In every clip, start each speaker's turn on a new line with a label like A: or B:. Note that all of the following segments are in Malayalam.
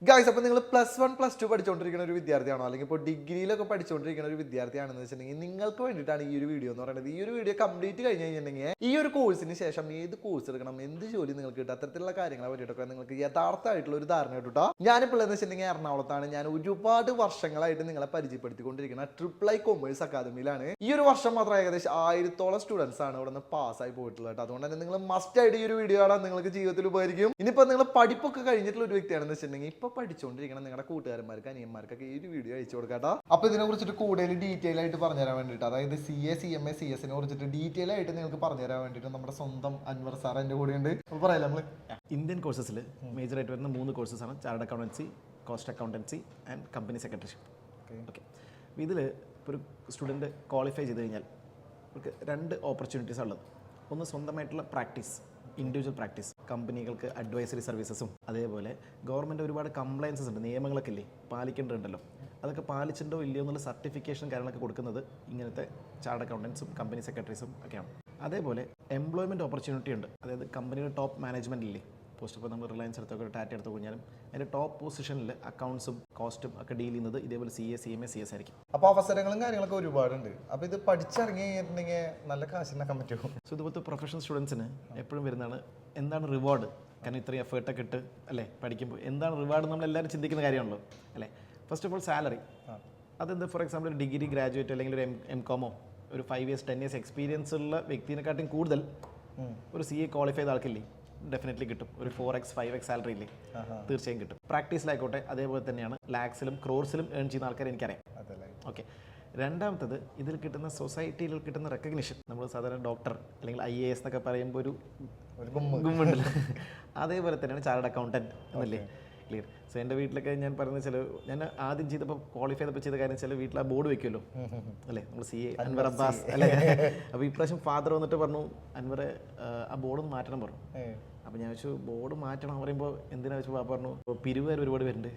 A: ഗൈസ്, അപ്പോൾ നിങ്ങൾ +1 +2 പഠിച്ചുകൊണ്ടിരിക്കുന്ന ഒരു വിദ്യാർത്ഥിയാണോ, അല്ലെങ്കിൽ ഇപ്പോൾ ഡിഗ്രിയിലൊക്കെ പഠിച്ചുകൊണ്ടിരിക്കുന്ന ഒരു വിദ്യാർത്ഥിയാണെന്ന് വെച്ചിട്ടുണ്ടെങ്കിൽ നിങ്ങൾക്ക് വേണ്ടിയിട്ടാണ് ഈ ഒരു വീഡിയോ എന്ന് പറയുന്നത്. ഈ ഒരു വീഡിയോ കംപ്ലീറ്റ് കഴിഞ്ഞ് കഴിഞ്ഞിട്ടുണ്ടെങ്കിൽ ഈ ഒരു കോഴ്സിന് ശേഷം ഏത് കോഴ്സ് എടുക്കണം, എന്ത് ജോലി നിങ്ങൾക്ക് കിട്ടും, അത്തരത്തിലുള്ള കാര്യങ്ങളെ പറ്റിയിട്ടൊക്കെ നിങ്ങൾക്ക് യഥാർത്ഥമായിട്ടുള്ള ഒരു ധാരണ കിട്ടും. ഞാനിപ്പോൾ എന്ന് വെച്ചിട്ടുണ്ടെങ്കിൽ എറണാകുളത്താണ്. ഞാൻ ഒരുപാട് വർഷങ്ങളായിട്ട് നിങ്ങളെ പരിചയപ്പെടുത്തിക്കൊണ്ടിരിക്കുന്ന ട്രിപ്പിൾ ഐ കൊമേഴ്സ് അക്കാദമിയിലാണ്. ഈ ഒരു വർഷം മാത്രം ഏകദേശം 1000-ഓളം സ്റ്റുഡൻസ് ആണ് ഇവിടെ നിന്ന് പാസ്സായി പോയിട്ടുള്ളത്. അതുകൊണ്ട് തന്നെ നിങ്ങൾ മസ്റ്റ് ആയിട്ട് ഈ ഒരു വീഡിയോ കാണാൻ നിങ്ങൾക്ക് ജീവിതത്തിൽ ഉപകരിക്കും. ഇനിയിപ്പോൾ നിങ്ങൾ പഠിപ്പൊക്കെ കഴിഞ്ഞിട്ടുള്ള ഒരു വ്യക്തിയാണെന്ന് വെച്ചിട്ടുണ്ടെങ്കിൽ ഇപ്പോൾ പഠിച്ചുകൊണ്ടിരിക്കണം നിങ്ങളുടെ കൂട്ടുകാരന്മാർക്ക്, അനിയന്മാർക്കൊക്കെ ഈ ഒരു വീഡിയോ അയച്ചു കൊടുക്കാട്ടോ. അപ്പോൾ ഇതിനെ കുറിച്ചിട്ട് കൂടുതൽ ഡീറ്റെയിൽ ആയിട്ട് പറഞ്ഞുതരാൻ വേണ്ടിയിട്ട്, അതായത് CA CMA CS കുറിച്ചിട്ട് ഡീറ്റെയിൽ ആയിട്ട് നിങ്ങൾക്ക് പറഞ്ഞുതരാൻ വേണ്ടിയിട്ട് നമ്മുടെ സ്വന്തം അൻവർ സാർ എൻ്റെ കൂടെ ഉണ്ട്. അപ്പോൾ പറയാം, നമ്മൾ
B: ഇന്ത്യൻ കോഴ്സസിൽ മേജറായിട്ട് വരുന്ന 3 കോഴ്സസാണ്: chartered accountancy, cost accountancy and company secretaryship. Okay, ഇതിൽ ഇപ്പോൾ ഒരു സ്റ്റുഡൻറ്റ് ക്വാളിഫൈ ചെയ്ത് കഴിഞ്ഞാൽ അവർക്ക് 2 ഓപ്പർച്യൂണിറ്റീസ് ഉള്ളത്. ഒന്ന് സ്വന്തമായിട്ടുള്ള പ്രാക്ടീസ്, ഇൻഡിവിജ്വൽ പ്രാക്ടീസ്, കമ്പനികൾക്ക് അഡ്വൈസറി സർവീസസും, അതേപോലെ ഗവൺമെൻറ് ഒരുപാട് കംപ്ലയൻസസ് ഉണ്ട്, നിയമങ്ങളൊക്കെ ഇല്ലേ പാലിക്കേണ്ടതുണ്ടല്ലോ, അതൊക്കെ പാലിച്ചിട്ടുണ്ടോ ഇല്ലയോ എന്നുള്ള സർട്ടിഫിക്കേഷൻ കാര്യങ്ങളൊക്കെ കൊടുക്കുന്നത് ഇങ്ങനത്തെ ചാർട്ടേഡ് അക്കൗണ്ടൻസും കമ്പനി സെക്രട്ടറീസും ഒക്കെയാണ്. അതേപോലെ എംപ്ലോയ്മെൻറ്റ് ഓപ്പർച്യൂണിറ്റി ഉണ്ട്, അതായത് കമ്പനിയുടെ ടോപ്പ് മാനേജ്മെൻറ്റില്ലേ, പോസ്റ്റ് ഇപ്പോൾ നമ്മൾ റിലയൻസ് എടുത്തൊക്കെ ടാറ്റ എടുത്തു കഴിഞ്ഞാലും അതിൻ്റെ ടോപ്പ് പൊസിഷനിൽ അക്കൗണ്ട്സും കോസ്റ്റും ഒക്കെ ഡീൽ ചെയ്യുന്നത് ഇതേപോലെ CA CMA CS ആയിരിക്കും.
A: അപ്പോൾ അവസരങ്ങളും കാര്യങ്ങളൊക്കെ ഒരുപാടുണ്ട്. അപ്പോൾ ഇത് പഠിച്ചിറങ്ങി കഴിഞ്ഞിട്ടുണ്ടെങ്കിൽ നല്ല കാശിനാക്കാൻ പറ്റുമോ?
B: സോ ഇതുപോലത്തെ പ്രൊഫഷണൽ സ്റ്റുഡൻസിന് എപ്പോഴും വരുന്നതാണ് എന്താണ് റിവാർഡ്, കാരണം ഇത്രയും എഫേർട്ടൊക്കെ ഇട്ട് അല്ലേ പഠിക്കുമ്പോൾ എന്താണ് റിവാർഡ് നമ്മൾ എല്ലാവരും ചിന്തിക്കുന്ന കാര്യമാണല്ലോ അല്ലേ. First of all salary. അതെന്ത്, ഫോർ എക്സാമ്പിൾ ഒരു ഡിഗ്രി ഗ്രാജുവേറ്റ് അല്ലെങ്കിൽ ഒരു MCOMോ ഒരു 5 years 10 years എക്സ്പീരിയൻസ് ഉള്ള വ്യക്തിനെക്കാട്ടും കൂടുതൽ ഒരു CA ക്വാളിഫൈ ചെയ്ത ആൾക്കില്ലേ ഡെഫിനറ്റ്ലി കിട്ടും. ഒരു 4x 5x സാലറി ഇല്ലേ തീർച്ചയായും കിട്ടും. പ്രാക്ടീസിലായിക്കോട്ടെ അതേപോലെ തന്നെയാണ് ലാക്സിലും ക്രോർസിലും ഏൺ ചെയ്യുന്ന ആൾക്കാർ എനിക്കറിയാം. ഓക്കെ, രണ്ടാമത്തത് ഇതിൽ കിട്ടുന്ന സൊസൈറ്റിയിൽ കിട്ടുന്ന റെക്കഗ്നിഷൻ. നമ്മൾ സാധാരണ ഡോക്ടർ അല്ലെങ്കിൽ IAS എന്നൊക്കെ പറയുമ്പോൾ ഒരു ഗുമ്മുണ്ടല്ലോ, അതേപോലെ തന്നെയാണ് ചാർട്ടേഡ് അക്കൗണ്ടൻറ്റ് എന്നല്ലേ, ക്ലിയർ. സോ എൻ്റെ വീട്ടിലൊക്കെ ഞാൻ പറയുന്ന ചില ഞാൻ ആദ്യം ചെയ്തപ്പോൾ ക്വാളിഫൈ ചെയ്തപ്പോൾ ചെയ്ത കാര്യം വെച്ചാൽ വീട്ടിൽ ആ ബോർഡ് വെക്കുമല്ലോ അല്ലേ, നമ്മൾ CA അൻവർ അബ്ബാസ് അല്ലേ. അപ്പോൾ ഇപ്രാവശ്യം ഫാദർ വന്നിട്ട് പറഞ്ഞു, അൻവറെ ആ ബോർഡൊന്ന് മാറ്റണം പറഞ്ഞു. അപ്പോൾ ഞാൻ വെച്ചു ബോർഡ് മാറ്റണം പറയുമ്പോൾ എന്തിനാ വെച്ചു പാപ്പ പറഞ്ഞു, പിരിവുകാർ ഒരുപാട് പേരുണ്ട്,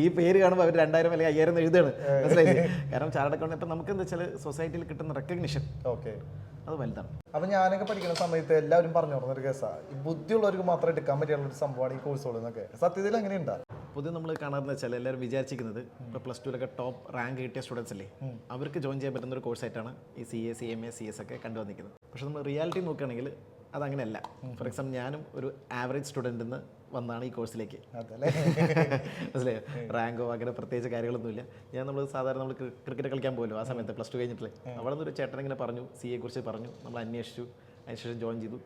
B: ഈ പേര് കാണുമ്പോൾ അവർ 2000 അല്ലെങ്കിൽ 5000 എഴുതാണ്, മനസ്സിലായില്ലേ. കാരണം ചാർട്ടേഡ് അക്കൗണ്ട് ഇപ്പം നമുക്ക് എന്താ വെച്ചാൽ സൊസൈറ്റിയിൽ കിട്ടുന്ന റെക്കഗ്നിഷൻ അത് വലുതാണ്.
A: അപ്പം ഞാനൊക്കെ പഠിക്കുന്ന സമയത്ത് എല്ലാവരും പറഞ്ഞു പറഞ്ഞൊരു കേസാണ്, ഈ ബുദ്ധിയുള്ളവർക്ക് മാത്രം എടുക്കാൻ പറ്റിയുള്ള ഒരു സംഭവമാണ് ഈ കോഴ്സുകൾ എന്നൊക്കെ. സത്യത്തിൽ എങ്ങനെയുണ്ടാ?
B: പൊതുവെ നമ്മൾ കാണാറുണ്ട് വെച്ചാൽ എല്ലാവരും വിചാരിച്ചിരിക്കുന്നത് ഇപ്പോൾ +2 ടോപ്പ് റാങ്ക് കിട്ടിയ സ്റ്റുഡൻസ് അല്ലേ, അവർക്ക് ജോയിൻ ചെയ്യാൻ പറ്റുന്ന ഒരു കോഴ്സായിട്ടാണ് ഈ CA CMA CS ഒക്കെ കണ്ടുവന്നിരിക്കുന്നത്. പക്ഷെ നമ്മൾ റിയാലിറ്റി നോക്കുകയാണെങ്കിൽ അതങ്ങനെയല്ല. ഫോർ എക്സാമ്പിൾ ഞാനും ഒരു ആവറേജ് സ്റ്റുഡൻറ്റിൽ നിന്ന് വന്നാണ് ഈ കോഴ്സിലേക്ക്, മനസ്സിലായോ. റാങ്കോ അങ്ങനെ പ്രത്യേകിച്ച് കാര്യങ്ങളൊന്നുമില്ല. നമ്മൾ സാധാരണ നമ്മൾ ക്രിക്കറ്റ് കളിക്കാൻ പോലും ആ സമയത്ത് +2 കഴിഞ്ഞിട്ടില്ലേ, അവിടെ നിന്ന് ഒരു ചേട്ടൻ ഇങ്ങനെ പറഞ്ഞു, CA കുറിച്ച് പറഞ്ഞു, നമ്മൾ അന്വേഷിച്ചു, അതിനുശേഷം ജോയിൻ ചെയ്തു.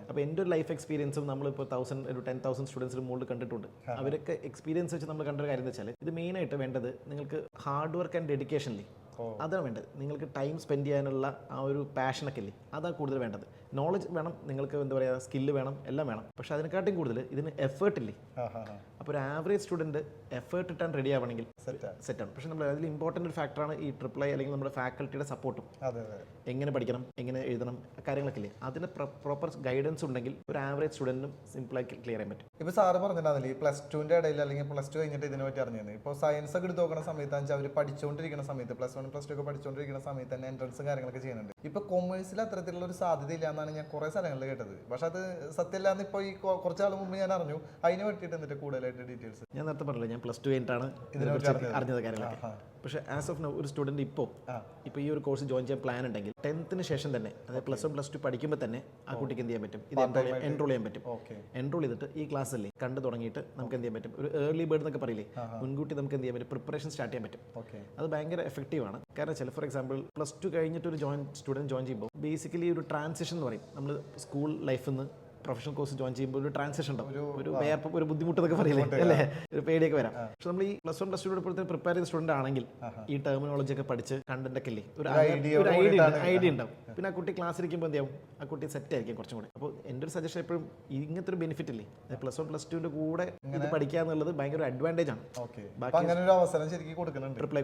B: അപ്പോൾ എൻ്റെ ഒരു ലൈഫ് എക്സ്പീരിയൻസും നമ്മളിപ്പോൾ 10,000 സ്റ്റുഡൻസിന് മുകളിൽ കണ്ടിട്ടുണ്ട്. അവരൊക്കെ എക്സ്പീരിയൻസ് വെച്ച് നമ്മൾ കണ്ട ഒരു കാര്യം എന്ന് വെച്ചാൽ ഇത് മെയിനായിട്ട് വേണ്ടത് നിങ്ങൾക്ക് ഹാർഡ് വർക്ക് ആൻഡ് ഡെഡിക്കേഷനില്ലേ, അതാണ് വേണ്ടത്. നിങ്ങൾക്ക് ടൈം സ്പെൻഡ് ചെയ്യാനുള്ള ആ ഒരു പാഷനൊക്കെ ഇല്ലേ, അതാണ് കൂടുതൽ വേണ്ടത്. നോളജ് വേണം, നിങ്ങൾക്ക് എന്താ പറയുക സ്കില്ല് വേണം, എല്ലാം വേണം. പക്ഷെ അതിനെക്കാട്ടും കൂടുതൽ ഇതിന് എഫേർട്ട് ഇല്ലേ. അപ്പോൾ ഒരു ആവറേജ് സ്റ്റുഡൻറ്റ് എഫേർട്ട് ഇട്ടാൻ റെഡി ആവണമെങ്കിൽ സെറ്റാണ്. പക്ഷേ നമ്മൾ അതിൽ ഇമ്പോർട്ടൻ്റ് ഒരു ഫാക്ടറാണ് ഈ ട്രിപ്പിൾ ഐ അല്ലെങ്കിൽ നമ്മുടെ ഫാക്കൽറ്റിയുടെ സപ്പോർട്ടും. എങ്ങനെ പഠിക്കണം, എങ്ങനെ എഴുതണം, കാര്യങ്ങളൊക്കെ ഇല്ലേ, അതിന് പ്രോപ്പർ ഗൈഡൻസ് ഉണ്ടെങ്കിൽ ഒരു ആവറേജ് സ്റ്റുഡൻറ്റിനും സിമ്പിളായി ക്ലിയർ ചെയ്യാൻ പറ്റും.
A: ഇപ്പോൾ സാറ് പറഞ്ഞിട്ടുണ്ടാവില്ലേ ഈ +2ൻ്റെ ഇടയിൽ അല്ലെങ്കിൽ +2 കഴിഞ്ഞിട്ട് ഇതിനെ പറ്റി അറിഞ്ഞത്. ഇപ്പോൾ സയൻസ് ഒക്കെ എടുത്ത് നോക്കുന്ന സമയത്ത് അവർ പഠിച്ചുകൊണ്ടിരിക്കുന്ന സമയത്ത് +1 +2 ഒക്കെ പഠിച്ചുകൊണ്ടിരിക്കുന്ന സമയത്ത് തന്നെ എൻട്രൻസും കാര്യങ്ങളൊക്കെ ചെയ്യുന്നുണ്ട്. ഇപ്പോൾ കൊമേഴ്സിൽ അത്തരത്തിലുള്ള ഒരു സാധ്യത ഇല്ല എന്നാണ് ഞാൻ കുറേ സ്ഥലങ്ങളിൽ കേട്ടത്. പക്ഷെ അത് സത്യമില്ലാന്ന് ഇപ്പോൾ ഈ കുറച്ചാൾ മുമ്പ് ഞാൻ അറിഞ്ഞു. അതിനെ പറ്റിയിട്ട് എന്നിട്ട് കൂടുതലായിട്ട് ഡീറ്റെയിൽസ്
B: ഞാൻ നേരത്തെ പറഞ്ഞില്ല, ഞാൻ +2 കഴിഞ്ഞിട്ടാണ് അറിഞ്ഞത് കാര്യങ്ങളൊക്കെ. പക്ഷേ ആസ് ഓഫ് നൗ ഒരു സ്റ്റുഡൻറ്റ് ഇപ്പോൾ ഈ ഒരു കോഴ്സ് ജോയിൻ ചെയ്യാൻ പ്ലാൻ ഉണ്ടെങ്കിൽ 10th ശേഷം തന്നെ, അതായത് +1 +2 പഠിക്കുമ്പോൾ തന്നെ ആ കുട്ടിക്ക് എന്ത് ചെയ്യാൻ പറ്റും, ഇത് എൻറോൾ ചെയ്യാൻ പറ്റും. എൻറോൾ ചെയ്തിട്ട് ഈ ക്ലാസ്സല്ലേ കണ്ടു തുടങ്ങിയിട്ട് നമുക്ക് എന്ത് ചെയ്യാൻ പറ്റും, ഒരു ഏർലി ബേർഡ് എന്നൊക്കെ പറയില്ലേ, മുൻകൂട്ടി നമുക്ക് എന്ത് ചെയ്യാൻ പറ്റും, പ്രിപ്പറേഷൻ സ്റ്റാർട്ട് ചെയ്യാൻ പറ്റും. അത് ഭയങ്കര എഫക്റ്റീവാണ്. കാരണം ചില ഫോർ എക്സാമ്പിൾ +2 കഴിഞ്ഞിട്ട് ഒരു സ്റ്റുഡൻറ്റ് ജോയിൻ ചെയ്യുമ്പോൾ ബേസിക്കലി ഒരു ട്രാൻസിഷൻ എന്ന് പറയും. നമ്മൾ സ്കൂൾ ലൈഫിൽ നിന്ന് പ്രൊഫഷണൽ കോഴ്സ് ജോയിൻ ചെയ്യുമ്പോൾ ഒരു ട്രാൻസിഷൻ ഉണ്ടാവും, ഒരു വേർപ്പ്, ഒരു ബുദ്ധിമുട്ടൊക്കെ പറയില്ലേ അല്ലേ, ഒരു പേടിയൊക്കെ വരാം. പക്ഷെ നമ്മൾ ഈ +1 +2 ഇപ്പോഴത്തെ പ്രിപ്പയർ ചെയ്ത സ്റ്റുഡൻ്റ് ആണെങ്കിൽ ഈ ടെർമിനോളജി ഒക്കെ പഠിച്ച് കണ്ടന്റ് ഒക്കെ ഇല്ലേ ഒരു ഐഡിയ ഉണ്ടാവും. പിന്നെ ആ കുട്ടി ക്ലാസ്സിലിരിക്കുമ്പോൾ എന്ത് ചെയ്യും, ആ കുട്ടി സെറ്റ് ആയിരിക്കും കുറച്ചും കൂടെ. അപ്പോൾ എൻ്റെ ഒരു സജഷൻ എപ്പോഴും ഇങ്ങനത്തെ ഒരു ബെനിഫിറ്റ് ഇല്ലേ, +1 +2ൻ്റെ കൂടെ ഇത് പഠിക്കുക എന്നുള്ളത് ഭയങ്കര ഒരു അഡ്വാൻറ്റേജ് ആണ്. ട്രിപ്പിൾ ഐ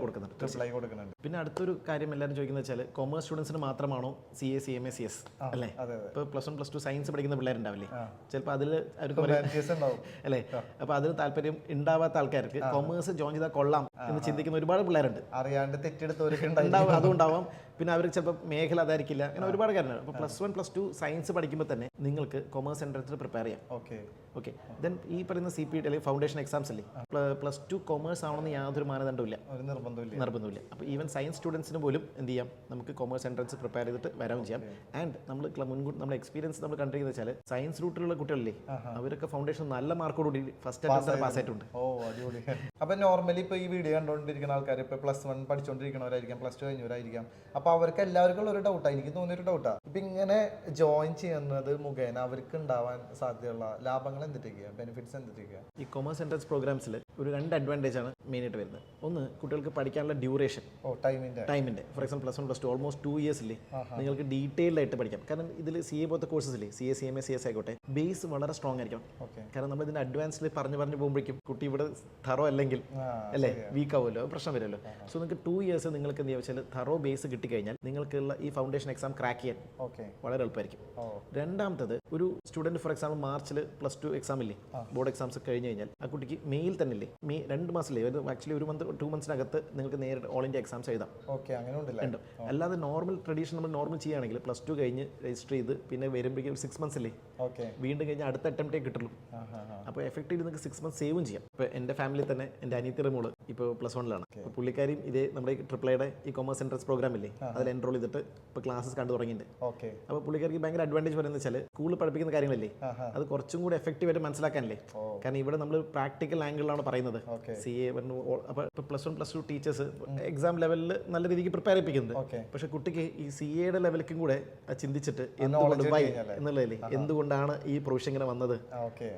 B: കൊടുക്കുന്നുണ്ട്. പിന്നെ അടുത്തൊരു കാര്യം എല്ലാവരും ചോദിക്കുന്നത് വെച്ചാൽ കൊമേഴ്സ് സ്റ്റുഡൻസിന് മാത്രമാണോ CA CMA CS അല്ലേ. ഇപ്പോൾ +1 +2 സയൻസ് പഠിക്കുന്ന പിള്ളേരുണ്ടാവില്ലേ, ചിലപ്പോൾ അതിൽ അവർക്ക് അല്ലേ, അപ്പോൾ അതിന് താല്പര്യം ഉണ്ടാവാത്ത ആൾക്കാർക്ക് കൊമേഴ്സ് ജോയിൻ ചെയ്താൽ കൊള്ളാം എന്ന് ചിന്തിക്കുന്ന ഒരുപാട് പിള്ളേരുണ്ട്,
A: അറിയാണ്ട് തെറ്റെടുത്തവർക്ക്
B: അതും ഉണ്ടാവാം. പിന്നെ അവർക്ക് ചിലപ്പോൾ മേഖല അതായിരിക്കില്ല, അങ്ങനെ ഒരുപാട് കാര്യങ്ങൾ. അപ്പോൾ +1 +2 സയൻസ് പഠിക്കുമ്പോൾ തന്നെ നിങ്ങൾക്ക് കൊമേഴ്സ് എൻട്രൻസിൽ പ്രിപ്പയർ ചെയ്യാം. ഓക്കെ, ദെൻ ഈ പറയുന്ന CPT അല്ലെങ്കിൽ ഫൗണ്ടേഷൻ എക്സാംസ് അല്ലേ, +2 കൊമേഴ്സ് ആവണമെന്ന് യാതൊരു മാനദണ്ഡമില്ല, നിർബന്ധമില്ല. അപ്പോൾ ഈവൻ സയൻസ് സ്റ്റുഡൻസിന് പോലും എന്ത് ചെയ്യാം, നമുക്ക് കൊമേഴ്സ് എൻട്രൻസ് പ്രിപ്പയർ ചെയ്തിട്ട് വരാനും ചെയ്യാം. ആൻഡ് നമ്മൾ മുൻകൂർ നമ്മുടെ എക്സ്പീരിയൻസ് നമ്മൾ കണ്ടിരിക്കുന്നത് വെച്ചാൽ സയൻസ് റൂട്ടിലുള്ള കുട്ടികളില്ലേ, അവരൊക്കെ ഫൗണ്ടേഷൻ നല്ല മാർക്കോടുകൂടി ഫസ്റ്റ് അറ്റംപ്റ്റ് പാസ് ആയിട്ടുണ്ട്.
A: അപ്പൊ നോർമലി ഇപ്പൊ ഈ വീഡിയോ കണ്ടുകൊണ്ടിരിക്കുന്ന ആൾക്കാർ ഇപ്പൊ +1 പഠിച്ചുകൊണ്ടിരിക്കുന്നവരായിരിക്കാം, +2 കഴിഞ്ഞവരായിരിക്കാം. അപ്പൊ അവർക്ക് എല്ലാവർക്കും ഒരു ഡൗട്ടാണ്, എനിക്ക് തോന്നിയൊരു ഡൗട്ടാണ്, ഇപ്പൊ ഇങ്ങനെ ജോയിൻ ചെയ്യുന്നത് മുഖേന അവർക്ക് ഉണ്ടാവാൻ സാധ്യതയുള്ള ലാഭങ്ങൾ എന്തൊക്കെയാണ്, ബെനിഫിറ്റ്സ് എന്തൊക്കെയാണ്?
B: ഈ കൊമേഴ്സ് എൻട്രൻസ് പ്രോഗ്രാംസിൽ ഒരു 2 അഡ്വാൻറ്റേജ് ആണ് മെയിനായിട്ട് വരുന്നത്. ഒന്ന്, കുട്ടികൾക്ക് പഠിക്കാനുള്ള ഡ്യൂറേഷൻ, ടൈമിന്റെ. ഫോർ എക്സാമ്പിൾ +1 +2 ഓൾമോസ്റ്റ് 2 ഇയേഴ്സ് ഇല്ലേ, നിങ്ങൾക്ക് ഡീറ്റെയിൽഡ് ആയിട്ട് പഠിക്കാം. കാരണം ഇതിൽ CA പോലത്തെ കോഴ്സസ് ഇല്ലേ, CA CMA CS ആയിക്കോട്ടെ, ബേസ് വളരെ സ്ട്രോങ് ആയിരിക്കണം. കാരണം നമ്മൾ ഇതിന്റെ അഡ്വാൻസിൽ പറഞ്ഞു പോകുമ്പോഴേക്കും കുട്ടി ഇവിടെ തറോ അല്ലെങ്കിൽ അല്ലേ വീക്ക് ആവുമല്ലോ, പ്രശ്നം വരുമല്ലോ. സോ നിങ്ങൾക്ക് 2 ഇയേഴ്സ് നിങ്ങൾക്ക് എന്താ വെച്ചാൽ തറോ ബേസ് കിട്ടിക്കഴിഞ്ഞാൽ നിങ്ങൾക്കുള്ള ഈ ഫൗണ്ടേഷൻ എക്സാം ക്രാക്ക് ചെയ്യാൻ വളരെ എളുപ്പമായിരിക്കും. രണ്ടാമത്തത്, ഒരു സ്റ്റുഡന്റ് ഫോർ എക്സാമ്പിൾ മാർച്ചിൽ +2 എക്സാം ഇല്ലേ, ബോർഡ് എക്സാംസ് കഴിഞ്ഞ് കഴിഞ്ഞാൽ ആ കുട്ടിക്ക് മെയിൽ തന്നെ ഇല്ലേ, 2 മാസമില്ലേ, ആക്ച്വലി 1 മന്ത് 2 മന്ത്സിനകത്ത് നിങ്ങൾക്ക് നേരിട്ട് ഓൾ ഇന്ത്യ എക്സാംസ് എഴുതാം. ഉണ്ട്. അല്ലാതെ നോർമൽ ട്രഡീഷൻ നമ്മൾ നോർമൽ ചെയ്യുകയാണെങ്കിൽ +2 കഴിഞ്ഞ് രജിസ്റ്റർ ചെയ്ത് പിന്നെ വരുമ്പോഴേക്കും 6 മന്ത്സ് ഇല്ലേ, വീണ്ടും കഴിഞ്ഞാൽ അടുത്ത അറ്റംപ്റ്റേ കിട്ടുള്ളൂ. അപ്പോൾ എഫക്റ്റീവ് നിങ്ങൾക്ക് 6 മന്ത്സ് സേവും ചെയ്യാം. ഇപ്പോൾ എൻ്റെ ഫാമിലി തന്നെ എൻ്റെ അനിയത്തിയുടെ മോള് ഇപ്പോൾ +1ലാണ്. അപ്പോൾ പുള്ളിക്കാരിയും ഇതേ നമ്മുടെ ട്രിപ്പിളയുടെ ഈ കൊമേഴ്സ് എൻട്രൻസ് പ്രോഗ്രാം ഇല്ലേ, അതിൽ എൻറോൾ ചെയ്തിട്ട് ഇപ്പോൾ ക്ലാസ്സസ് കണ്ടു തുടങ്ങിയിട്ടുണ്ട്. അപ്പോൾ പുള്ളിക്കാർക്ക് ഭയങ്കര അഡ്വാൻറ്റേജ് പറയുന്നത് വെച്ചാൽ സ്കൂളിൽ പഠിപ്പിക്കുന്ന കാര്യങ്ങളല്ലേ, അത് കുറച്ചും കൂടി എഫക്റ്റീവ് ആയിട്ട് മനസ്സിലാക്കാനല്ലേ. കാരണം ഇവിടെ നമ്മൾ പ്രാക്ടിക്കൽ ആംഗിളിലാണ് പറയുന്നത്. CA അപ്പോൾ +1 +2 ടീച്ചേഴ്സ് എക്സാം ലെവലിൽ നല്ല രീതിക്ക് പ്രിപ്പയർ ചെയ്യിപ്പിക്കുന്നുണ്ട്. പക്ഷെ കുട്ടിക്ക് ഈ CAയുടെ ലെവലിലേക്കും കൂടെ ചിന്തിച്ചിട്ട് എന്നുള്ളതല്ലേ, എന്തുകൊണ്ടാണ് ഈ പ്രൊവിഷൻ ഇങ്ങനെ വന്നത്,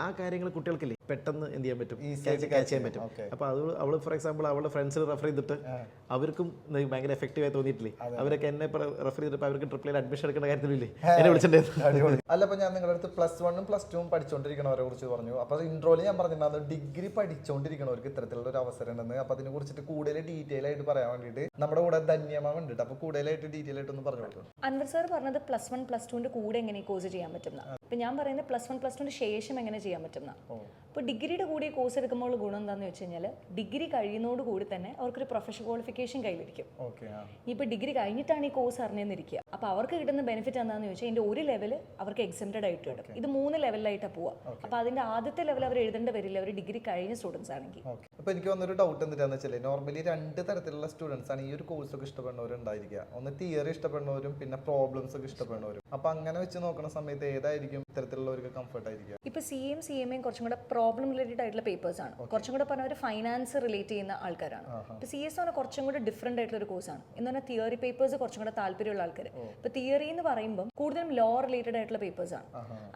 B: ആ കാര്യങ്ങൾ കുട്ടികൾക്കില്ലേ പെട്ടെന്ന് എന്ത് ചെയ്യാൻ പറ്റും, ക്യാച്ച് ചെയ്യാൻ പറ്റും. അപ്പോൾ അത് അവൾ ഫോർ എക്സാമ്പിൾ അവളുടെ ഫ്രണ്ട്സിന് റെഫർ ചെയ്തിട്ട് അവർക്കും ഭയങ്കര എഫക്റ്റീവ് ആയി തോന്നിയിട്ടില്ലേ. അവരൊക്കെ എന്നെ റെഫർ ചെയ്തിട്ട് അവർക്ക് ട്രിപ്പിളിൽ അഡ്മിഷൻ എടുക്കേണ്ട കാര്യത്തിലില്ലേ എന്നെ വിളിച്ചിട്ടുണ്ടായിരുന്നു.
A: അല്ല, അപ്പൊ ഞാൻ നിങ്ങളുടെ അടുത്ത് +1 +2 പഠിച്ചുകൊണ്ടിരിക്കണവരെ കുറിച്ച് പറഞ്ഞു. അപ്പൊ ഇൻട്രോയിൽ ഞാൻ പറഞ്ഞിട്ടുണ്ടായിരുന്നു ഡിഗ്രി പഠിച്ചുകൊണ്ടിരിക്കണവർക്ക് ഇത്തരത്തിലുള്ള ഒരു അവസരം ഉണ്ടെന്ന്. അപ്പൊ അതിനെ കുറിച്ചിട്ട് കൂടുതൽ ഡീറ്റെയിൽ ആയിട്ട് പറയാൻ വേണ്ടിയിട്ട് നമ്മുടെ കൂടെ ധന്യമാ വേണ്ടിട്ട്, അപ്പൊ കൂടുതലായിട്ട് ഡീറ്റെയിൽ ആയിട്ട് ഒന്ന് പറഞ്ഞു കൊടുക്കും.
C: അൻവർ സാർ പറഞ്ഞത് +1 +2 കൂടെ എങ്ങനെ കോഴ്സ് ചെയ്യാൻ പറ്റുന്ന. ഇപ്പൊ ഞാൻ പറയുന്നത് +1 +2 ശേഷം എങ്ങനെ ചെയ്യാൻ പറ്റുന്ന. ഇപ്പോൾ ഡിഗ്രിയുടെ കൂടി കോഴ്സ് എടുക്കുമ്പോൾ ഗുണം എന്താണെന്ന് വെച്ച് കഴിഞ്ഞാൽ ഡിഗ്രി കഴിയുന്നതോടുകൂടി തന്നെ അവർക്കൊരു പ്രൊഫഷണൽ ക്വാളിഫിക്കേഷൻ കയ്യിലിരിക്കും. ഇപ്പോൾ ഡിഗ്രി കഴിഞ്ഞിട്ടാണ് ഈ കോഴ്സ് അറിഞ്ഞിരിക്കുക. അപ്പോൾ അവർക്ക് കിട്ടുന്ന ബെനിഫിറ്റ് എന്താണെന്ന് ചോദിച്ചാൽ ഇതിൻ്റെ ഒരു ലെവൽ അവർക്ക് എക്സംപ്റ്റഡ് ആയിട്ട് കിട്ടും. ഇത് 3 ലെവലിലായിട്ടാണ് പോവുക. അപ്പോൾ അതിൻ്റെ ആദ്യത്തെ ലെവൽ അവർ എഴുതേണ്ടി വരില്ല, അവർ ഡിഗ്രി കഴിഞ്ഞ സ്റ്റുഡൻസ് ആണെങ്കിൽ.
A: അപ്പോൾ എനിക്ക് വന്നൊരു ഡൗട്ട് എന്താണെന്ന് വെച്ചാൽ നോർമലി 2 തരത്തിലുള്ള സ്റ്റുഡൻസ് ആണ് ഈ ഒരു കോഴ്സൊക്കെ ഇഷ്ടപ്പെടുന്നവരുണ്ടായിരിക്കുക. ഒന്ന് തിയറി ഇഷ്ടപ്പെടുന്നവരും പിന്നെ പ്രോബ്ലംസ് ഒക്കെ ഇഷ്ടപ്പെടുന്നവരും. അപ്പോൾ അങ്ങനെ വെച്ച് നോക്കുന്ന സമയത്ത് ഏതായിരിക്കും ഇത്തരത്തിലുള്ളവർക്ക് കംഫർട്ട് ആയിരിക്കുക?
C: ഇപ്പോൾ CAയും CMAയും കുറച്ചും കൂടെ പ്രോബ്ലം റിലേറ്റഡ് ആയിട്ടുള്ള പേപ്പേഴ്സ് ആണ്. കുറച്ചും കൂടെ പറഞ്ഞാൽ ഫൈനാൻസ് റിലേറ്റ് ചെയ്യുന്ന ആൾക്കാരാണ്. ഇപ്പോൾ CS പറഞ്ഞാൽ കുറച്ചും കൂടെ ഡിഫറെന്റ് ആയിട്ടുള്ള ഒരു കോഴ്സാണ്. എന്ന് പറഞ്ഞാൽ തിയറി പേപ്പേഴ്സ് കുറച്ചും കൂടെ താല്പര്യമുള്ള ആൾക്കാർ. ഇപ്പോൾ തിയറി എന്ന് പറയുമ്പോൾ കൂടുതലും ലോ റിലേറ്റഡ് ആയിട്ടുള്ള പേപ്പേഴ്സ് ആണ്.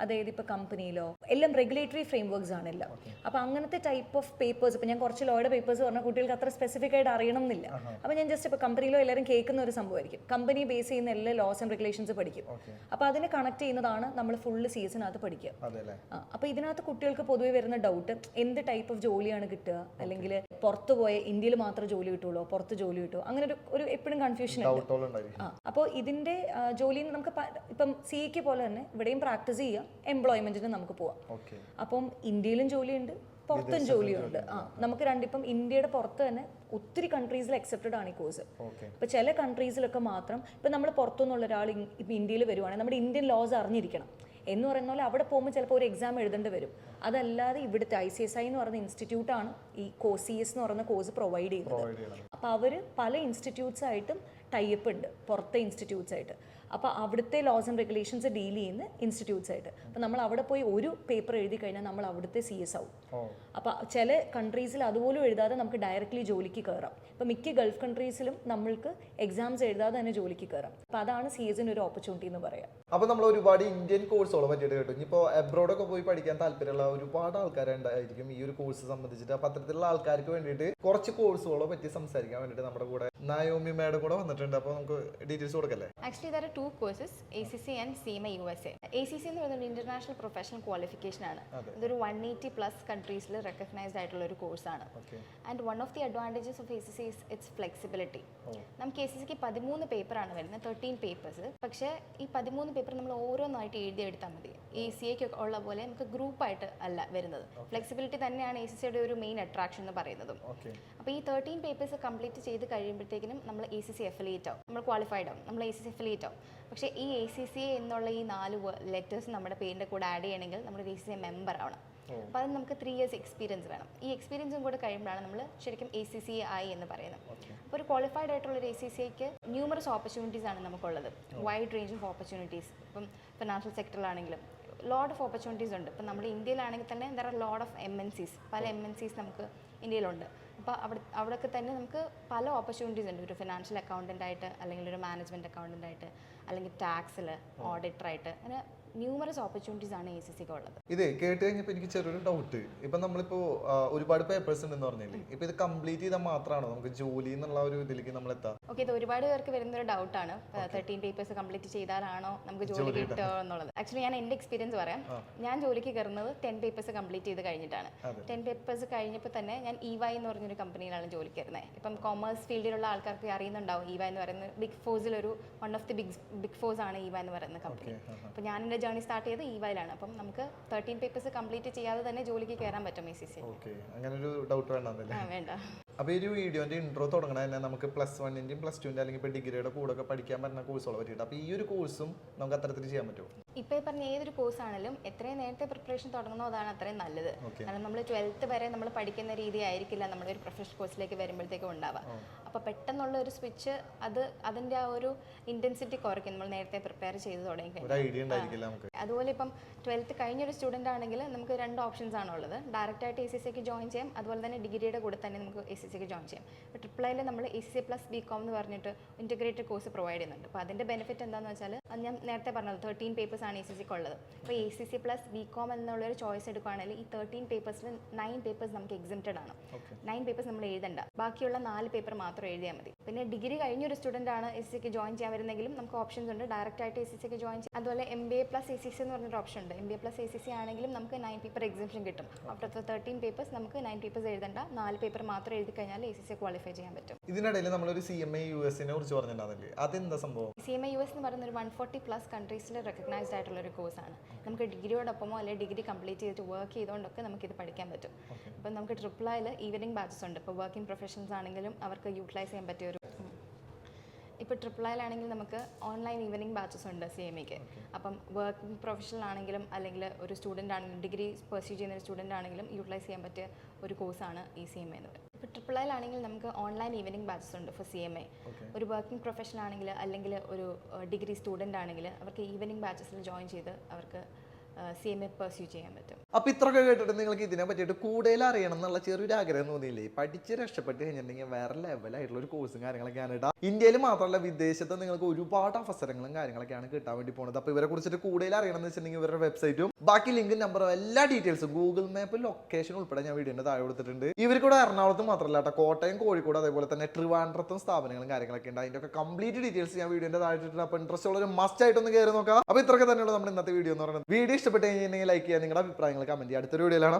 C: അതായത് ഇപ്പോൾ കമ്പനി ലോ എല്ലാം റെഗുലേറ്ററി ഫ്രെയിംവർക്ക്സ് ആണ് എല്ലാം. അപ്പോൾ അങ്ങനത്തെ ടൈപ്പ് ഓഫ് പേപ്പേഴ്സ്, ഇപ്പോൾ ഞാൻ കുറച്ച് ലോയുടെ പേപ്പേഴ്സ് പറഞ്ഞാൽ കുട്ടികൾക്ക് അത്ര സ്പെസിഫിക് ആയിട്ട് അറിയണം എന്നില്ല. അപ്പോൾ ഞാൻ ജസ്റ്റ് ഇപ്പോൾ കമ്പനിയിലോ എല്ലാവരും കേൾക്കുന്ന ഒരു സംഭവമായിരിക്കും. കമ്പനി ബേസ് ചെയ്യുന്ന എല്ലാ ലോസ് ആൻഡ് റെഗുലേഷൻസ് പഠിക്കും. അപ്പോൾ അതിനെ കണക്ട് ചെയ്യുന്നതാണ് നമ്മൾ ഫുള്ള് CS-നകത്ത് പഠിക്കുക. അപ്പോൾ ഇതിനകത്ത് കുട്ടികൾക്ക് പൊതുവെ വരുന്ന ഡൗട്ട് എന്ത് ടൈപ്പ് ഓഫ് ജോലിയാണ് കിട്ടുക, അല്ലെങ്കിൽ പുറത്ത് പോയ ഇന്ത്യയിൽ മാത്രം ജോലി കിട്ടുള്ളൂ, പുറത്ത് ജോലി കിട്ടുമോ, അങ്ങനെ ഒരു എപ്പോഴും കൺഫ്യൂഷൻ ഉണ്ട്. അപ്പോൾ ഇതിന്റെ ജോലിയിൽ നമുക്ക് ഇപ്പം CAക്ക് പോലെ തന്നെ ഇവിടെയും പ്രാക്ടീസ് ചെയ്യാം, എംപ്ലോയ്മെന്റിന് നമുക്ക് പോവാം. അപ്പം ഇന്ത്യയിലും ജോലിയുണ്ട്, പുറത്തും ജോലിയുണ്ട്. നമുക്ക് ഇപ്പം ഇന്ത്യയുടെ പുറത്ത് തന്നെ ഒത്തിരി കൺട്രീസിൽ അക്സെപ്റ്റഡ് ആണ് ഈ കോഴ്സ്. ഇപ്പൊ ചില കൺട്രീസിലൊക്കെ മാത്രം ഇപ്പൊ നമ്മൾ പുറത്തുനിന്നുള്ള ഒരാൾ ഇപ്പം ഇന്ത്യയിൽ വരുവാണെങ്കിൽ നമ്മുടെ ഇന്ത്യൻ ലോസ് അറിഞ്ഞിരിക്കണം എന്ന് പറയുന്ന പോലെ അവിടെ പോകുമ്പോൾ ചിലപ്പോൾ ഒരു എക്സാം എഴുതേണ്ടി വരും. അതല്ലാതെ ഇവിടുത്തെ ICSI എന്ന് പറയുന്ന ഇൻസ്റ്റിറ്റ്യൂട്ടാണ് ഈ CS എന്ന് പറയുന്ന കോഴ്സ് പ്രൊവൈഡ് ചെയ്യുന്നത്. അപ്പോൾ അവർ പല ഇൻസ്റ്റിറ്റ്യൂട്ട്സ് ആയിട്ടും ടൈപ്പ് ഉണ്ട്, പുറത്തെ ഇൻസ്റ്റിറ്റ്യൂട്ട്സ് ആയിട്ട്. അപ്പോൾ അവിടുത്തെ ലോസ് ആൻഡ് റെഗുലേഷൻസ് ഡീൽ ചെയ്യുന്ന ഇൻസ്റ്റിറ്റ്യൂട്ട്സ് ആയിട്ട്. അപ്പോൾ നമ്മൾ അവിടെ പോയി ഒരു പേപ്പർ എഴുതി കഴിഞ്ഞാൽ നമ്മൾ അവിടുത്തെ CS ആവും. അപ്പോൾ ചില കൺട്രീസിൽ അതുപോലും എഴുതാതെ നമുക്ക് ഡയറക്റ്റ്ലി ജോലിക്ക് കയറാം. ഇപ്പോൾ മിക്ക ഗൾഫ് കൺട്രീസിലും നമ്മൾക്ക് എക്സാംസ് എഴുതാതെ തന്നെ ജോലിക്ക് കയറാം. അപ്പോൾ അതാണ് CS-ന് ഒരു ഓപ്പർച്യൂണിറ്റി എന്ന് പറയാം.
A: അപ്പോൾ നമ്മൾ ഒരുപാട് ഇന്ത്യൻ കോഴ്സുകളെ പറ്റിയിട്ട് കേട്ടു. ഇനിയിപ്പോൾ അബ്രോഡൊക്കെ പോയി പഠിക്കാൻ താല്പര്യമുള്ള ഒരുപാട് ആൾക്കാരുണ്ടായിരിക്കും ഈ ഒരു കോഴ്സ് സംബന്ധിച്ചിട്ട്. അപ്പോൾ അത്തരത്തിലുള്ള ആൾക്കാർക്ക് വേണ്ടിയിട്ട് കുറച്ച് കോഴ്സുകളെ പറ്റി സംസാരിക്കാൻ വേണ്ടിയിട്ട് നമ്മുടെ കൂടെ നായോമി മാഡം കൂടെ വന്നിട്ടുണ്ട്. അപ്പോൾ നമുക്ക് ഡീറ്റെയിൽസ് കൊടുക്കല്ലേ?
D: Actually, there are 2 courses, ACC and CMA USA. ACC എന്ന് പറയുന്നത് ഇന്റർനാഷണൽ പ്രൊഫഷണൽ ക്വാളിഫിക്കേഷൻ ആണ്. ഇതൊരു 180+ കൺട്രീസിൽ റെക്കഗ്നൈസ്ഡ് ആയിട്ടുള്ള ഒരു കോഴ്സാണ്. And one of the advantages of ACC is it's flexibility. നമുക്ക് ACCക്ക് 13 പേപ്പറാണ് വരുന്നത്, 13 പേപ്പേഴ്സ്. പക്ഷേ ഈ 13 പേപ്പർ നമ്മൾ ഓരോന്നായിട്ട് എഴുതിയെടുത്താൽ മതി. ഈ CA ഉള്ള പോലെ നമുക്ക് ഗ്രൂപ്പായിട്ട് അല്ല വരുന്നത്. ഫ്ലെക്സിബിലിറ്റി തന്നെയാണ് ACCയുടെ ഒരു മെയിൻ അട്രാക്ഷൻ എന്ന് പറയുന്നതും. അപ്പോൾ ഈ 13 പേപ്പേഴ്സ് കംപ്ലീറ്റ് ചെയ്ത് കഴിയുമ്പോഴത്തേക്കിനും നമ്മൾ ACC അഫിലിയേറ്റ് ആവും, നമ്മൾ ക്വാളിഫൈഡ് ആവും, നമ്മൾ ACC അഫിലിയേറ്റ് ആവും. പക്ഷേ ഈ ACCA എന്നുള്ള ഈ 4 ലെറ്റേഴ്സ് നമ്മുടെ പേരിൻ്റെ കൂടെ ആഡ് ചെയ്യണമെങ്കിൽ നമ്മൾ ACCA മെമ്പർ ആവണം. അപ്പോൾ അത് നമുക്ക് 3 years എക്സ്പീരിയൻസ് വേണം. ഈ എക്സ്പീരിയൻസും കൂടെ കഴിയുമ്പോഴാണ് നമ്മൾ ശരിക്കും ACCA ആയി എന്ന് പറയുന്നത്. അപ്പോൾ ഒരു ക്വാളിഫൈഡ് ആയിട്ടുള്ള ഒരു ACCAക്ക് ന്യൂമറസ് ഓപ്പർച്യൂണിറ്റീസ് ആണ് നമുക്കുള്ളത്. Wide range of opportunities. ഇപ്പം ഫിനാൻഷ്യൽ സെക്ടറിലാണെങ്കിലും ലോഡ് ഓഫ് ഓപ്പർച്യൂണിറ്റീസ് ഉണ്ട്. ഇപ്പം നമ്മുടെ ഇന്ത്യയിലാണെങ്കിൽ തന്നെ there are load of MNCs, പല MNCs നമുക്ക് ഇന്ത്യയിലുണ്ട്. അപ്പോൾ അവിടെയൊക്കെ തന്നെ നമുക്ക് പല ഓപ്പർച്യൂണിറ്റീസ് ഉണ്ട്. ഒരു ഫിനാൻഷ്യൽ അക്കൗണ്ടൻ്റ് ആയിട്ട്, അല്ലെങ്കിൽ ഒരു മാനേജ്മെൻറ്റ് അക്കൗണ്ടൻ്റ് ആയിട്ട്, അല്ലെങ്കിൽ ടാക്സിൽ ഓഡിറ്ററായിട്ട്, അങ്ങനെ ന്യൂമറസ് ഓപ്പർച്യൂണിറ്റീസ് ആണ് ACCക്ക് ഉള്ളത്.
A: ഇതേ കേട്ട് കഴിഞ്ഞപ്പോൾ എനിക്ക് ചെറിയൊരു ഡൗട്ട്. ഇപ്പം നമ്മളിപ്പോൾ ഒരുപാട് പേപ്പേഴ്സ് ഉണ്ടെന്ന് പറഞ്ഞില്ലേ, ഇപ്പം ഇത് കംപ്ലീറ്റ് ചെയ്താൽ മാത്രമാണോ നമുക്ക് ജോലി എന്നുള്ള ഒരു ഇതിലേക്ക് നമ്മൾ എത്താം?
D: ഓക്കെ, ഇത് ഒരുപാട് പേർക്ക് വരുന്നൊരു ഡൗട്ടാണ്. 13 പേപ്പേഴ്സ് കംപ്ലീറ്റ് ചെയ്താലാണോ നമുക്ക് ജോലി കിട്ടുക എന്നുള്ളത്. ആക്ച്വലി ഞാൻ എൻ്റെ എക്സ്പീരിയൻസ് പറയാം. ഞാൻ ജോലിക്ക് കയറുന്നത് 10 പേപ്പേഴ്സ് കംപ്ലീറ്റ് ചെയ്ത് കഴിഞ്ഞിട്ടാണ്. 10 പേപ്പേഴ്സ് കഴിഞ്ഞപ്പോൾ തന്നെ ഞാൻ EY എന്ന് പറഞ്ഞൊരു കമ്പനിയിലാണ് ജോലിക്ക് കയറുന്നത്. ഇപ്പം കൊമേഴ്സ് ഫീൽഡിലുള്ള ആൾക്കാർക്ക് അറിയുന്നുണ്ടാവും. EY എന്ന് പറയുന്നത് ബിഗ് ഫോഴ്സിലൊരു one of the big fours ആണ് EY എന്ന് പറയുന്ന കമ്പനി. അപ്പോൾ ഞാൻ എൻ്റെ ജേർണി സ്റ്റാർട്ട് ചെയ്തത് EYയിലാണ്. അപ്പം നമുക്ക് 13 പേപ്പേഴ്സ് കംപ്ലീറ്റ് ചെയ്യാതെ തന്നെ ജോലിക്ക് കയറാൻ പറ്റും ACC.
A: അങ്ങനെ ഒരു ഡൗട്ട് വേണ്ട. അപ്പോൾ ഈ ഒരു വീഡിയോന്റെ ഇൻട്രോ തുടങ്ങണ തന്നെ നമുക്ക് +1ൻ്റെയും +2ൻ്റെ അല്ലെങ്കിൽ ഇപ്പോൾ ഡിഗ്രിയുടെ കൂടെ ഒക്കെ പഠിക്കാൻ പറ്റുന്ന കോഴ്സുകളെ പറ്റിയിട്ട്. അപ്പോൾ ഈ ഒരു കോഴ്സും നമുക്ക് അത്തരത്തിൽ ചെയ്യാൻ പറ്റുമോ?
D: ഇപ്പോൾ ഈ പറഞ്ഞ ഏതൊരു കോഴ്സ് ആണെങ്കിലും എത്രയും നേരത്തെ പ്രിപ്പറേഷൻ തുടങ്ങുന്നോ അതാണ് അത്രയും നല്ലത്. കാരണം നമ്മൾ 12th വരെ നമ്മൾ പഠിക്കുന്ന രീതി ആയിരിക്കില്ല നമ്മളൊരു പ്രൊഫഷണൽ കോഴ്സിലേക്ക് വരുമ്പോഴത്തേക്കും ഉണ്ടാവുക. അപ്പോൾ പെട്ടെന്നുള്ള ഒരു സ്വിച്ച് അതിൻ്റെ ആ ഒരു ഇൻറ്റൻസിറ്റി കുറയ്ക്കും നമ്മൾ നേരത്തെ പ്രിപ്പയർ ചെയ്ത് തുടങ്ങി. അതുപോലെ ഇപ്പം 12th കഴിഞ്ഞൊരു സ്റ്റുഡൻ്റ് ആണെങ്കിൽ നമുക്ക് 2 ഓപ്ഷൻസ് ആണുള്ളത്. ഡയറക്റ്റായിട്ട് ACCക്ക് ജോയിൻ ചെയ്യാം, അതുപോലെ തന്നെ ഡിഗ്രിയുടെ കൂടെ തന്നെ നമുക്ക് ACCക്ക് ജോയിൻ ചെയ്യാം. ഇപ്പോൾ ട്രിപ്പിളിൽ നമ്മൾ ACCA + BCom എന്ന് പറഞ്ഞിട്ട് ഇൻറ്റഗ്രേറ്റഡ് കോഴ്സ് പ്രൊവൈഡ് ചെയ്യുന്നുണ്ട്. അപ്പോൾ അതിൻ്റെ ബെനിഫിറ്റ് എന്താണെന്ന് വെച്ചാൽ ഞാൻ നേരത്തെ പറഞ്ഞത് 13 പേപ്പേഴ്സ് ആണ് ACCക്ക് ഉള്ളത്. അപ്പോൾ ACCA + BCom എന്നുള്ളൊരു ചോയ്സ് എടുക്കുകയാണെങ്കിൽ ഈ 13 പേപ്പേഴ്സിൽ 9 പേപ്പേഴ്സ് നമുക്ക് എക്സിംപ്റ്റഡ് ആണ്. 9 പേപ്പേഴ്സ് നമ്മൾ എഴുതണ്ട, ബാക്കിയുള്ള 4 പേപ്പർ മാത്രം എഴുതിയാൽ മതി. പിന്നെ ഡിഗ്രി കഴിഞ്ഞൊരു സ്റ്റുഡൻ്റ് ആണ് ACCക്ക് ജോയിൻ ചെയ്യാൻ വരുന്നെങ്കിലും നമുക്ക് ഓപ്ഷൻസ് ഉണ്ട്. ഡയറക്റ്റായിട്ട് ACCക്ക് ജോയിൻ ചെയ്യാം. അതുപോലെ MBA + ACC എന്ന് പറഞ്ഞൊരു ഓപ്ഷൻ ഉണ്ട്. MBA + ACC ആണെങ്കിലും നമുക്ക് 9 പേപ്പർ എക്സിംപ്ഷൻ കിട്ടും. ആഫ്റ്റർ 13 പേപ്പേഴ്സ് നമുക്ക് 9 പേപ്പേഴ്സ് എഴുതണ്ട, 4 പേപ്പർ മാത്രം എഴുതി കഴിഞ്ഞാൽ ACC ക്വാളിഫൈ ചെയ്യാൻ പറ്റും.
A: ഇതിനിടയിൽ നമ്മളൊരു CMA US-നെ കുറിച്ച് പറഞ്ഞിട്ടുണ്ടാവില്ലേ, അതെന്താ സംഭവം?
D: CMA US എന്ന് പറയുന്ന ഒരു 140+ കൺട്രീസിൽ റെക്കഗ്നൈസ്ഡ് ആയിട്ടുള്ള ഒരു കോഴ്സാണ്. നമുക്ക് ഡിഗ്രിയോടൊപ്പമോ അല്ലെങ്കിൽ ഡിഗ്രി കംപ്ലീറ്റ് ചെയ്തിട്ട് വർക്ക് ചെയ്തുകൊണ്ടൊക്കെ നമുക്കിത് പഠിക്കാൻ പറ്റും. അപ്പം നമുക്ക് ട്രിപ്പിളിൽ ഈവനിങ് ബാച്ചസ് ഉണ്ട്. ഇപ്പോൾ വർക്കിംഗ് പ്രൊഫഷണൽസ് ആണെങ്കിലും അവർക്ക് യൂട്ടിലൈസ് ചെയ്യാൻ പറ്റിയ ഒരു ഇപ്പോൾ ട്രിപ്പിളിലാണെങ്കിൽ നമുക്ക് ഓൺലൈൻ ഈവനിങ് ബാച്ചസ് ഉണ്ട് CMAക്ക്. അപ്പം വർക്കിംഗ് പ്രൊഫഷണൽ ആണെങ്കിലും അല്ലെങ്കിൽ ഒരു സ്റ്റുഡൻ്റ് ആണെങ്കിലും ഡിഗ്രി പെർസ്യൂ ചെയ്യുന്ന ഒരു സ്റ്റുഡൻ്റ് ആണെങ്കിലും യൂട്ടിലൈസ് ചെയ്യാൻ പറ്റിയ ഒരു കോഴ്സാണ് ഈ CMA എന്ന് പറയുന്നത്. ഇപ്പോൾ ട്രിപ്പിളിലാണെങ്കിൽ നമുക്ക് ഓൺലൈൻ ഈവനിങ് ബാച്ചസ് ഉണ്ട് ഫോർ CMA. ഒരു വർക്കിംഗ് പ്രൊഫഷണൽ ആണെങ്കിൽ അല്ലെങ്കിൽ ഒരു ഡിഗ്രി സ്റ്റുഡൻ്റ് ആണെങ്കിൽ അവർക്ക് ഈവനിങ് ബാച്ചസിൽ ജോയിൻ ചെയ്ത് അവർക്ക് CMA പെർസ്യൂ ചെയ്യാൻ പറ്റും.
A: അപ്പോൾ ഇത്രയൊക്കെ കേട്ടിട്ട് നിങ്ങൾക്ക് ഇതിനെ പറ്റിയിട്ട് കൂടുതൽ അറിയണം എന്നുള്ള ചെറിയൊരു ആഗ്രഹം തോന്നിയില്ലേ? പഠിച്ച് രക്ഷപ്പെട്ട് കഴിഞ്ഞിട്ടുണ്ടെങ്കിൽ വേറെ ലെവലായിട്ടുള്ള ഒരു കോഴ്സും കാര്യങ്ങളൊക്കെയാണ് കേട്ടോ. ഇന്ത്യയിൽ മാത്രമല്ല വിദേശത്ത് നിങ്ങൾക്ക് ഒരുപാട് അവസരങ്ങളും കാര്യങ്ങളൊക്കെയാണ് കിട്ടാൻ വേണ്ടി പോകുന്നത്. അപ്പോൾ ഇവരെ കുറിച്ചിട്ട് കൂടുതൽ അറിയണം എന്ന് വെച്ചിട്ടുണ്ടെങ്കിൽ ഇവരുടെ വെബ്സൈറ്റും ബാക്കി ലിങ്കും നമ്പറും എല്ലാ ഡീറ്റെയിൽസും ഗൂഗിൾ മാപ്പ് ലൊക്കേഷൻ ഉൾപ്പെടെ ഞാൻ വീഡിയോൻ്റെ താഴെ കൊടുത്തിട്ടുണ്ട്. ഇവർക്കൂടെ എറണാകുളത്ത് മാത്രമല്ല കേട്ടോ, കോട്ടയം, കോഴിക്കോട്, അതേപോലെ തന്നെ ട്രിവാൻഡ്രത്തും സ്ഥാപനങ്ങളും കാര്യങ്ങളൊക്കെ ഉണ്ട്. അതിൻ്റെ ഒക്കെ കംപ്ലീറ്റ് ഡീറ്റെയിൽസ് ഞാൻ വീഡിയോൻ്റെ താഴെ ഇട്ടിട്ടുണ്ട്. അപ്പോൾ ഇൻട്രസ്റ്റ് ഉള്ളൊരു മസ്റ്റ് ആയിട്ടൊന്ന് കയറി നോക്കാം. അപ്പോൾ ഇത്രയൊക്കെ തന്നെയുള്ള നമ്മുടെ ഇന്നത്തെ വീഡിയോ എന്ന് പറയുന്നത്. വീഡിയോ ഇഷ്ടപ്പെട്ട് കഴിഞ്ഞിട്ടുണ്ടെങ്കിൽ ലൈക്ക് ചെയ്യുക, നിങ്ങളുടെ അഭിപ്രായങ്ങൾ കമൻറ്റ് ചെയ്യുക. അടുത്തൊരു വീഡിയോയിലാണ്.